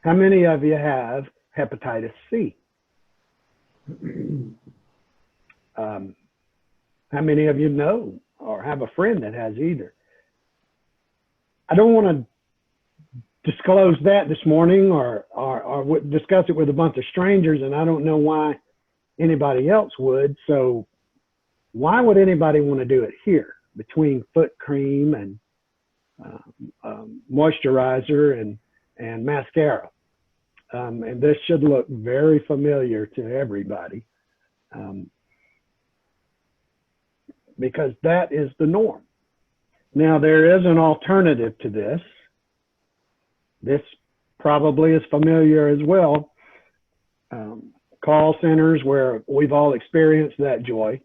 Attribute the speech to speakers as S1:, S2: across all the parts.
S1: How many of you have hepatitis C? How many of you know or have a friend that has either? I don't want to disclose that this morning or discuss it with a bunch of strangers, and I don't know why anybody else would. So why would anybody want to do it here between foot cream and moisturizer and mascara? And this should look very familiar to everybody, because that is the norm. Now, there is an alternative to this. This probably is familiar as well. Call centers where we've all experienced that joy.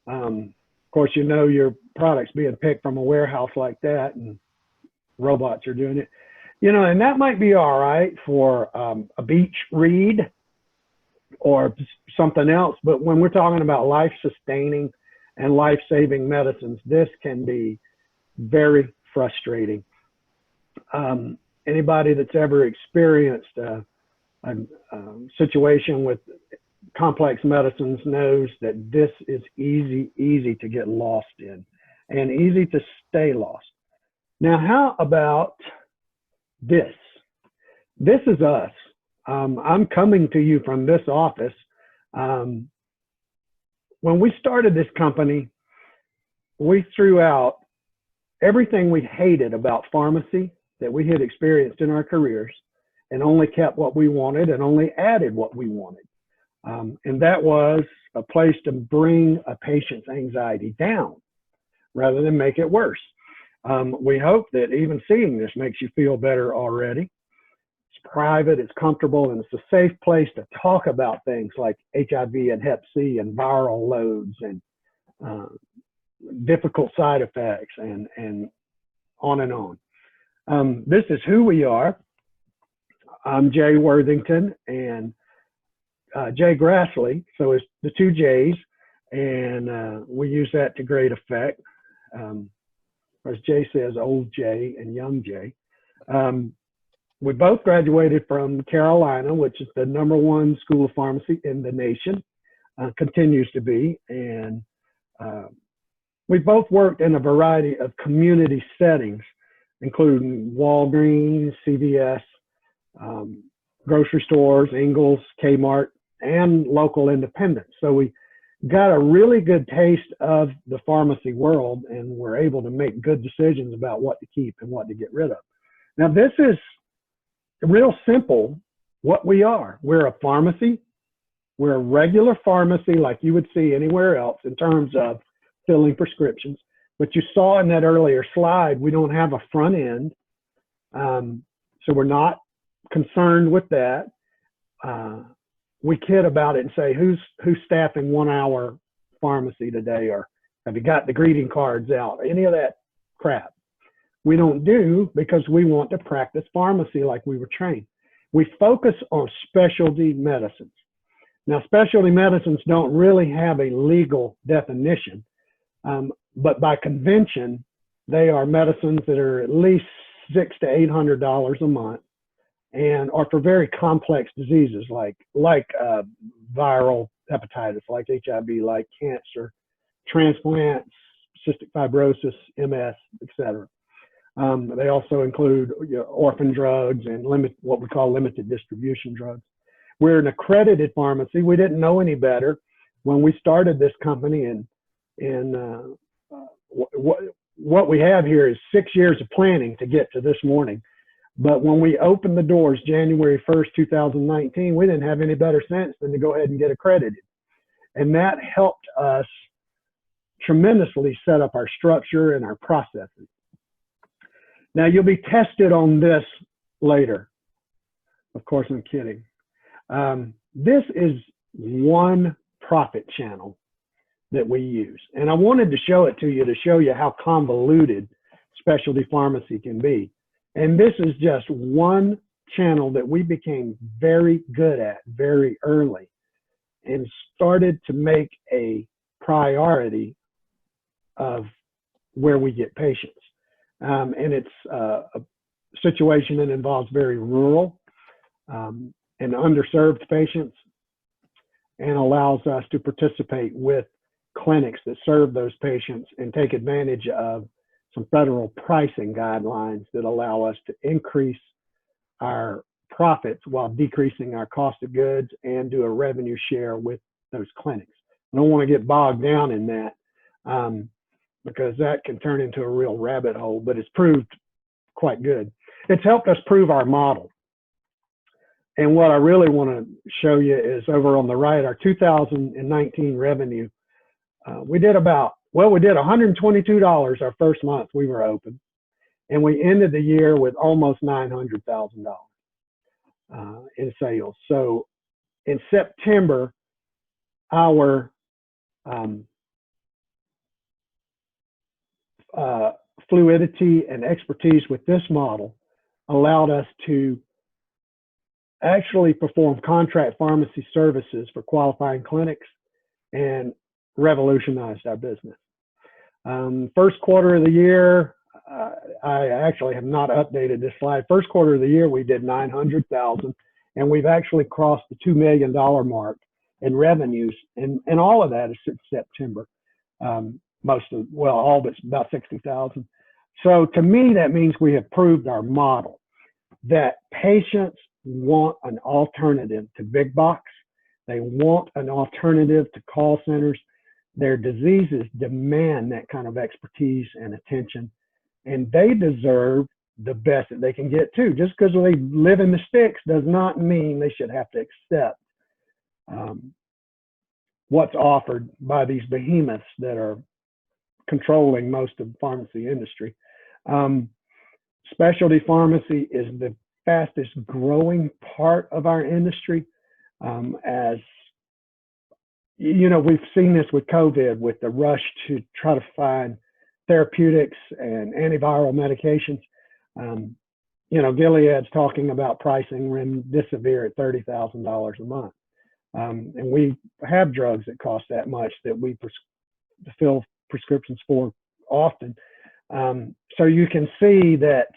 S1: Of course, you know your product's being picked from a warehouse like that, and robots are doing it. You know, and that might be all right for a beach read or something else. But when we're talking about life-sustaining and life-saving medicines, this can be very frustrating. Anybody that's ever experienced a situation with complex medicines knows that this is easy to get lost in and easy to stay lost. Now, how about this? This is us. I'm coming to you from this office. When we started this company, we threw out everything we hated about pharmacy that we had experienced in our careers and only kept what we wanted and only added what we wanted. And that was a place to bring a patient's anxiety down rather than make it worse. We hope that even seeing this makes you feel better already. It's private, it's comfortable, and it's a safe place to talk about things like HIV and Hep C and viral loads and difficult side effects and on and on. This is who we are. I'm Jay Worthington and Jay Graessle, so it's the two J's, and we use that to great effect. As Jay says, old Jay and young Jay. We both graduated from Carolina, which is the #1 school of pharmacy in the nation, continues to be. And we both worked in a variety of community settings, including Walgreens, CVS, grocery stores, Ingles, Kmart, and local independents. So we got a really good taste of the pharmacy world, and we're able to make good decisions about what to keep and what to get rid of. Now, this is real simple what we are. We're a pharmacy. We're a regular pharmacy like you would see anywhere else in terms of filling prescriptions. But you saw in that earlier slide, we don't have a front end. So we're not concerned with that. We kid about it and say, who's staffing 1 hour pharmacy today? Or have you got the greeting cards out? Any of that crap. We don't do, because we want to practice pharmacy like we were trained. We focus on specialty medicines. Now, specialty medicines don't really have a legal definition, but by convention, they are medicines that are at least $600 to $800 a month, and are for very complex diseases like viral hepatitis, like HIV, like cancer, transplants, cystic fibrosis, MS, etc. They also include orphan drugs and what we call limited distribution drugs. We're an accredited pharmacy. We didn't know any better when we started this company, and what we have here is 6 years of planning to get to this morning. But when we opened the doors January 1st, 2019, we didn't have any better sense than to go ahead and get accredited. And that helped us tremendously set up our structure and our processes. Now, you'll be tested on this later. Of course, I'm kidding. This is one profit channel that we use. And I wanted to show it to show you how convoluted specialty pharmacy can be. And this is just one channel that we became very good at very early and started to make a priority of where we get patients. And it's a situation that involves very rural and underserved patients, and allows us to participate with clinics that serve those patients and take advantage of some federal pricing guidelines that allow us to increase our profits while decreasing our cost of goods and do a revenue share with those clinics. I don't want to get bogged down in that because that can turn into a real rabbit hole, but it's proved quite good. It's helped us prove our model. And what I really want to show you is over on the right, our 2019 revenue. We did $122 our first month we were open, and we ended the year with almost $900,000 in sales. So in September, our fluidity and expertise with this model allowed us to actually perform contract pharmacy services for qualifying clinics and revolutionized our business. First quarter of the year, I actually have not updated this slide. First quarter of the year, we did $900,000, and we've actually crossed the $2 million mark in revenues, and all of that is since September. All but about 60,000. So to me, that means we have proved our model that patients want an alternative to big box. They want an alternative to call centers. Their diseases demand that kind of expertise and attention, and they deserve the best that they can get too. Just because they live in the sticks does not mean they should have to accept what's offered by these behemoths that are controlling most of the pharmacy industry. Specialty pharmacy is the fastest growing part of our industry. As you know, we've seen this with COVID, with the rush to try to find therapeutics and antiviral medications. Gilead's talking about pricing remdesivir at $30,000 a month. And we have drugs that cost that much that we fill prescriptions for often. So you can see that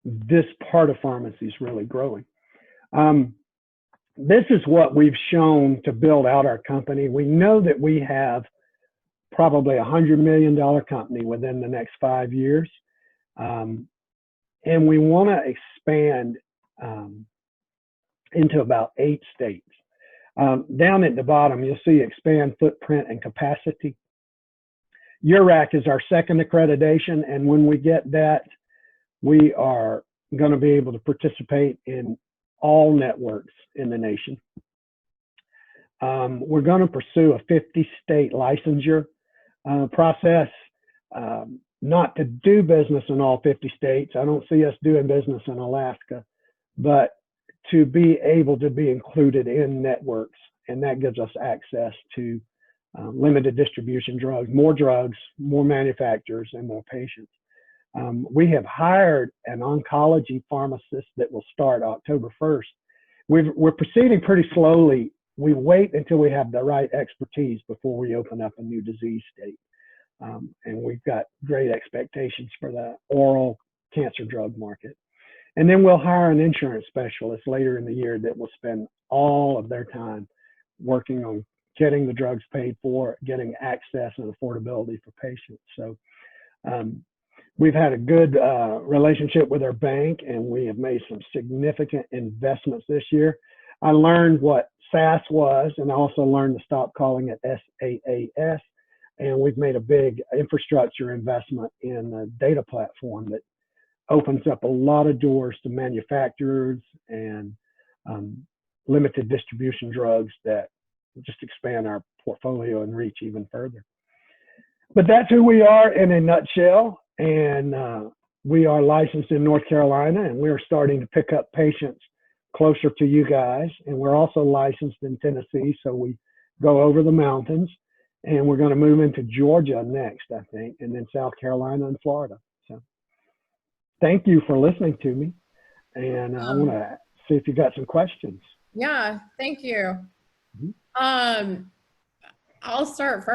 S1: this part of pharmacy is really growing. This is what we've shown to build out our company. We know that we have probably a $100 million company within the next 5 years. And we want to expand into about 8 states. Down at the bottom, you'll see expand footprint and capacity. URAC is our second accreditation, and when we get that, we are going to be able to participate in all networks in the nation. We're going to pursue a 50-state licensure process, not to do business in all 50 states. I don't see us doing business in Alaska, but to be able to be included in networks, and that gives us access to limited distribution drugs, more manufacturers, and more patients. We have hired an oncology pharmacist that will start October 1st. We're proceeding pretty slowly. We wait until we have the right expertise before we open up a new disease state. And we've got great expectations for the oral cancer drug market. And then we'll hire an insurance specialist later in the year that will spend all of their time working on getting the drugs paid for, getting access and affordability for patients. So we've had a good relationship with our bank, and we have made some significant investments this year. I learned what SaaS was, and I also learned to stop calling it SaaS. And we've made a big infrastructure investment in a data platform that opens up a lot of doors to manufacturers and limited distribution drugs that just expand our portfolio and reach even further. But that's who we are in a nutshell. And we are licensed in North Carolina, and we're starting to pick up patients closer to you guys. And we're also licensed in Tennessee, so we go over the mountains. And we're going to move into Georgia next, I think, and then South Carolina and Florida. So thank you for listening to me. And I want to see if you got some questions.
S2: Yeah, thank you. I'll start first.